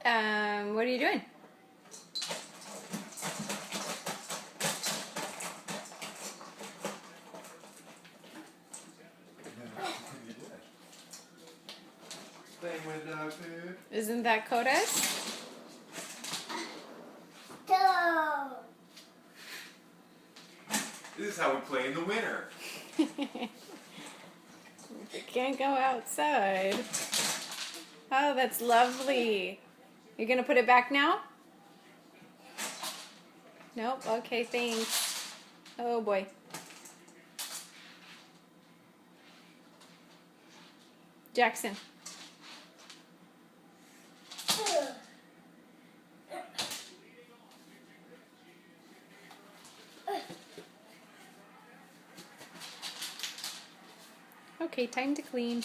What are you doing? Playing with dog food. Isn't that Koda's? This is how we play in the winter. You can't go outside. Oh, that's lovely. You're gonna put it back now? Nope. Okay, thanks. Oh boy. Jackson. Okay, time to clean.